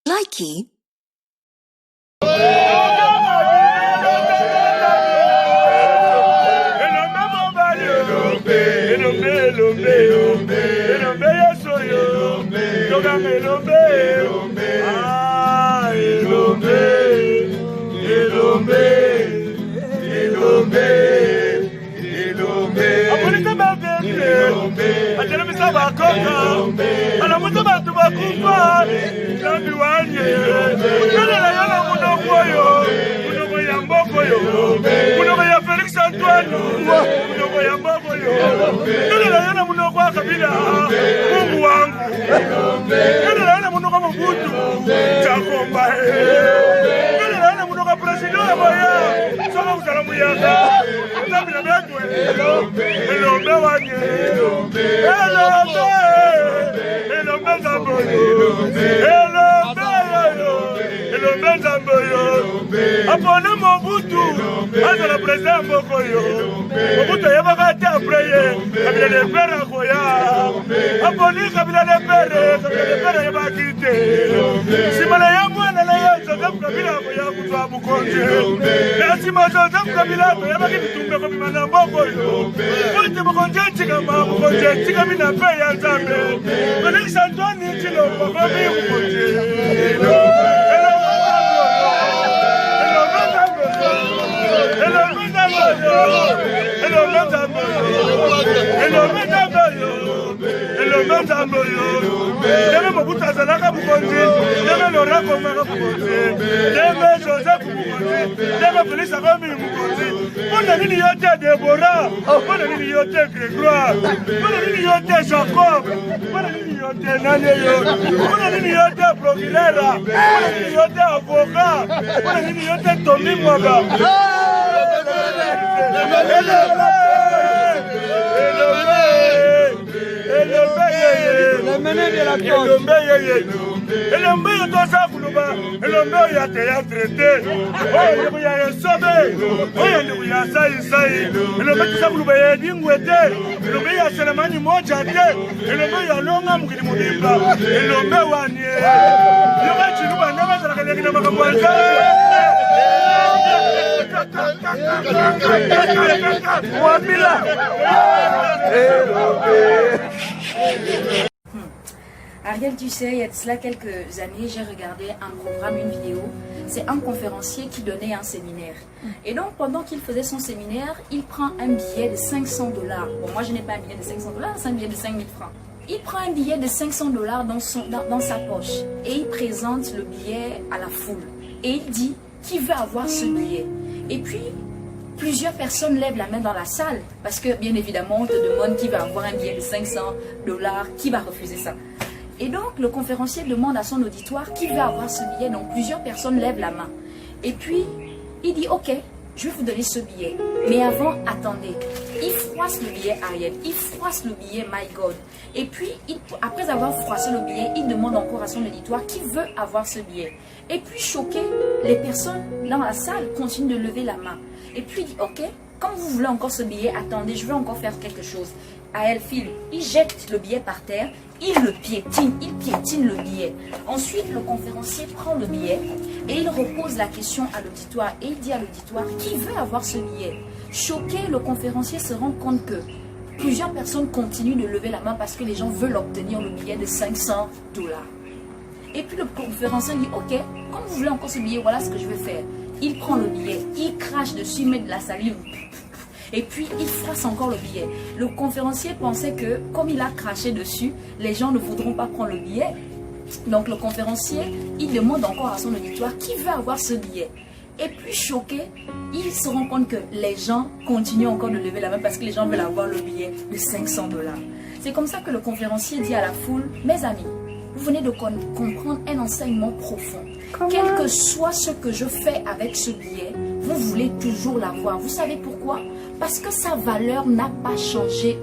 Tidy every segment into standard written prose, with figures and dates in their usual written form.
Likey. Félix Antoine, Apone Mobutu, as le président Mokoyo. Mobutu Yabakati après, Kabila de Père Koya. Apone Kabila de Père Yabakite. Si Malaya Mwana Laya, Joseph Kabila Koya Kutua Bukonje. Si Joseph Kabila Yabakiti Tumbe Komimana Mokoyo. Polite Mokonje Chikama, Mokonje Chikamina Peya Zambe. Felix Antoine Chilo, Mokomi Mokonje. Ariel, tu sais, il y a de cela quelques années, j'ai regardé un programme, une vidéo. C'est un conférencier qui donnait un séminaire. Et donc, pendant qu'il faisait son séminaire, il prend un billet de 500 $. Bon, moi, je n'ai pas un billet de 500 $, c'est un billet de 5000 francs. Il prend un billet de 500 $ dans sa poche et il présente le billet à la foule. Et il dit qui veut avoir ce billet. Et puis, plusieurs personnes lèvent la main dans la salle parce que, bien évidemment, on te demande qui va avoir un billet de 500 $, qui va refuser ça. Et donc, le conférencier demande à son auditoire qui veut avoir ce billet. Donc, plusieurs personnes lèvent la main. Et puis, il dit, ok, je vais vous donner ce billet. Mais avant, attendez. Il froisse le billet, Ariel. Il froisse le billet, my God. Et puis, après avoir froissé le billet, il demande encore à son auditoire qui veut avoir ce billet. Et puis, choqué, les personnes dans la salle continuent de lever la main. Et puis, il dit, ok, comme vous voulez encore ce billet, attendez, je vais encore faire quelque chose. À elle file, il jette le billet par terre, il piétine le billet. Ensuite, le conférencier prend le billet et il repose la question à l'auditoire et il dit à l'auditoire qui veut avoir ce billet. Choqué, le conférencier se rend compte que plusieurs personnes continuent de lever la main parce que les gens veulent obtenir le billet de 500 $. Et puis le conférencier dit ok, comme vous voulez encore ce billet, voilà ce que je vais faire. Il prend le billet, il crache dessus, il met de la salive. Et puis, il froisse encore le billet. Le conférencier pensait que, comme il a craché dessus, les gens ne voudront pas prendre le billet. Donc, le conférencier, il demande encore à son auditoire qui veut avoir ce billet. Et puis, choqué, il se rend compte que les gens continuent encore de lever la main parce que les gens veulent avoir le billet de 500 $. C'est comme ça que le conférencier dit à la foule, mes amis, vous venez de comprendre un enseignement profond. Quel que soit ce que je fais avec ce billet, vous voulez toujours l'avoir. Vous savez pourquoi? Parce que sa valeur n'a pas changé.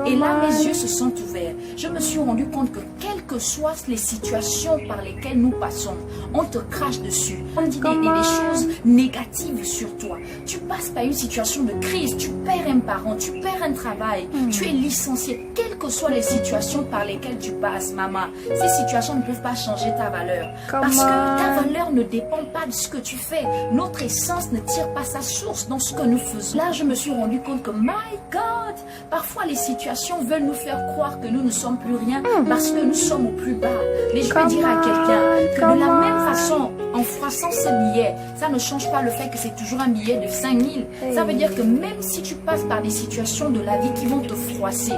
Et là, mes yeux se sont ouverts. Je me suis rendu compte que quel quelles que soient les situations par lesquelles nous passons, on te crache dessus, on dit des choses négatives sur toi. Tu passes par une situation de crise, tu perds un parent, tu perds un travail, tu es licencié, quelles que soient les situations par lesquelles tu passes, maman. Ces situations ne peuvent pas changer ta valeur. Parce que ta valeur ne dépend pas de ce que tu fais. Notre essence ne tire pas sa source dans ce que nous faisons. Là, je me suis rendu compte que, my God, parfois les situations veulent nous faire croire que nous ne sommes plus rien parce que nous sommes au plus bas. Mais je peux dire à quelqu'un que de la même façon, en froissant ce billet, ça ne change pas le fait que c'est toujours un billet de 5000. Ça veut dire que même si tu passes par des situations de la vie qui vont te froisser,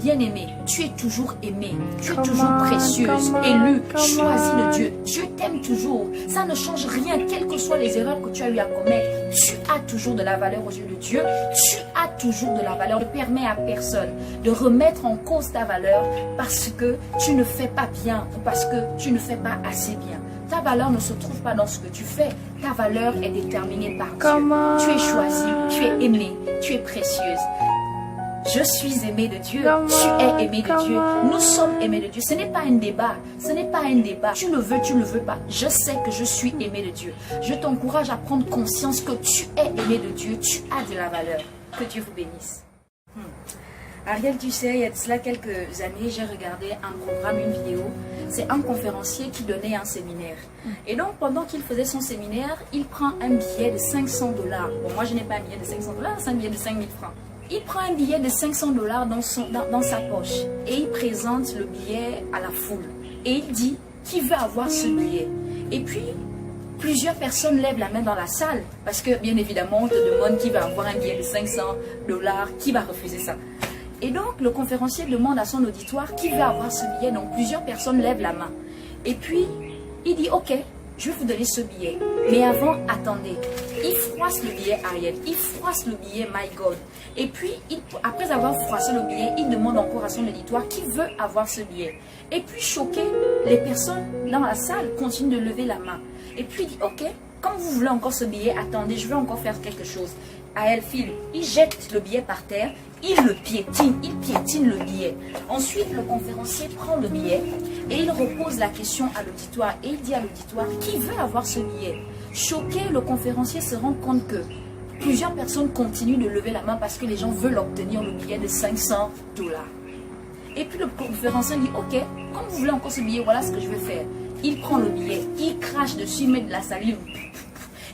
bien-aimé, tu es toujours aimé, tu es toujours précieuse, élue, choisie de Dieu. Dieu t'aime toujours. Ça ne change rien, quelles que soient les erreurs que tu as eu à commettre. Tu as toujours de la valeur aux yeux de Dieu. Tu as toujours de la valeur. Ne permets à personne de remettre en cause ta valeur parce que tu ne fais pas bien ou parce que tu ne fais pas assez bien. Ta valeur ne se trouve pas dans ce que tu fais. Ta valeur est déterminée par Dieu. Tu es choisie, tu es aimée, tu es précieuse. Je suis aimé de Dieu, tu es aimé de Dieu, nous sommes aimés de Dieu. Ce n'est pas un débat, ce n'est pas un débat. Tu le veux pas. Je sais que je suis aimé de Dieu. Je t'encourage à prendre conscience que tu es aimé de Dieu, tu as de la valeur. Que Dieu vous bénisse. Ariel, tu sais, il y a de cela quelques années, j'ai regardé un programme, une vidéo. C'est un conférencier qui donnait un séminaire. Et donc, pendant qu'il faisait son séminaire, il prend un billet de 500 $. Bon, moi, je n'ai pas un billet de 500 $, c'est un billet de 5000 francs. Il prend un billet de 500 $ dans sa poche et il présente le billet à la foule. Et il dit qui veut avoir ce billet. Et puis, plusieurs personnes lèvent la main dans la salle parce que, bien évidemment, on te demande qui va avoir un billet de 500 $, qui va refuser ça. Et donc, le conférencier demande à son auditoire qui veut avoir ce billet. Donc, plusieurs personnes lèvent la main. Et puis, il dit, ok, je vais vous donner ce billet. Mais avant, attendez. Il froisse le billet, Ariel. Il froisse le billet, my God. Et puis, après avoir froissé le billet, il demande encore à son auditoire qui veut avoir ce billet. Et puis, choqué, les personnes dans la salle continuent de lever la main. Et puis, il dit, ok, comme vous voulez encore ce billet, attendez, je vais encore faire quelque chose. Ariel file, il jette le billet par terre, il piétine le billet. Ensuite, le conférencier prend le billet et il repose la question à l'auditoire. Et il dit à l'auditoire, qui veut avoir ce billet? Choqué, le conférencier se rend compte que plusieurs personnes continuent de lever la main parce que les gens veulent obtenir le billet de 500 $. Et puis le conférencier dit, ok, comme vous voulez encore ce billet, voilà ce que je vais faire. Il prend le billet, il crache dessus, il met de la salive.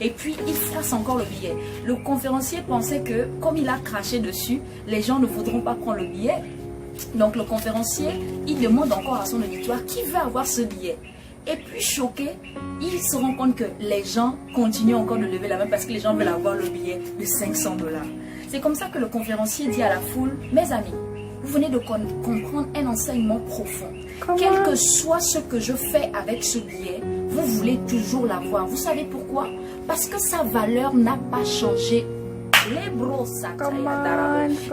Et puis, il froisse encore le billet. Le conférencier pensait que, comme il a craché dessus, les gens ne voudront pas prendre le billet. Donc, le conférencier, il demande encore à son auditoire qui veut avoir ce billet. Et puis, choqué, il se rend compte que les gens continuent encore de lever la main parce que les gens veulent avoir le billet de 500 $. C'est comme ça que le conférencier dit à la foule, mes amis, vous venez de comprendre un enseignement profond. Quel que soit ce que je fais avec ce billet, vous voulez toujours l'avoir. Vous savez pourquoi? Parce que sa valeur n'a pas changé.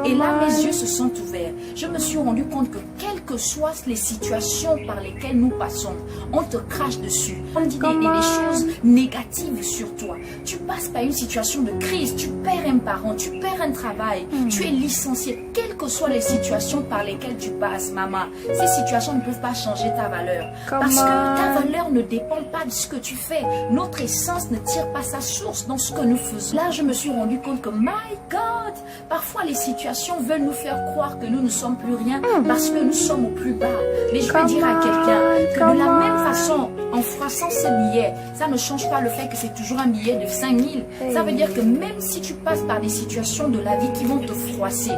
Et là, mes yeux se sont ouverts. Je me suis rendu compte que quelles que soient les situations par lesquelles nous passons, on te crache dessus. On dit des choses négatives sur toi. Tu passes par une situation de crise, tu perds un parent, tu perds un travail, tu es licencié. Quelles que soient les situations par lesquelles tu passes, maman, ces situations ne peuvent pas changer ta valeur. Parce que ta valeur ne dépend pas de ce que tu fais. Notre essence ne tire pas sa source dans ce que nous faisons. Là, je me suis rendu compte que my God, parfois les situations veulent nous faire croire que nous ne sommes plus rien parce que nous sommes au plus bas. Mais je peux dire à quelqu'un que de la même façon, en froissant ce billet, ça ne change pas le fait que c'est toujours un billet de 5000. Ça veut dire que même si tu passes par des situations de la vie qui vont te froisser,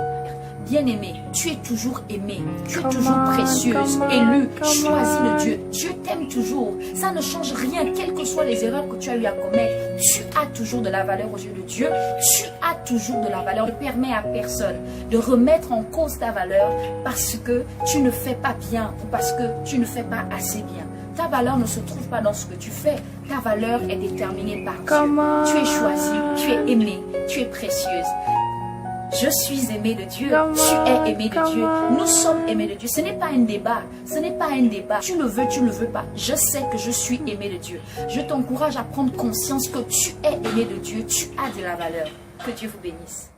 bien-aimé, tu es toujours aimé, tu es toujours précieuse, élue, choisie de Dieu. Dieu t'aime toujours. Ça ne change rien, quelles que soient les erreurs que tu as eu à commettre. Tu as toujours de la valeur aux yeux de Dieu. Tu as toujours de la valeur. Ne permets à personne de remettre en cause ta valeur parce que tu ne fais pas bien ou parce que tu ne fais pas assez bien. Ta valeur ne se trouve pas dans ce que tu fais. Ta valeur est déterminée par Dieu. Tu es choisie, tu es aimée, tu es précieuse. Je suis aimé de Dieu, tu es aimé de Dieu, nous sommes aimés de Dieu. Ce n'est pas un débat, ce n'est pas un débat. Tu le veux pas. Je sais que je suis aimé de Dieu. Je t'encourage à prendre conscience que tu es aimé de Dieu, tu as de la valeur. Que Dieu vous bénisse.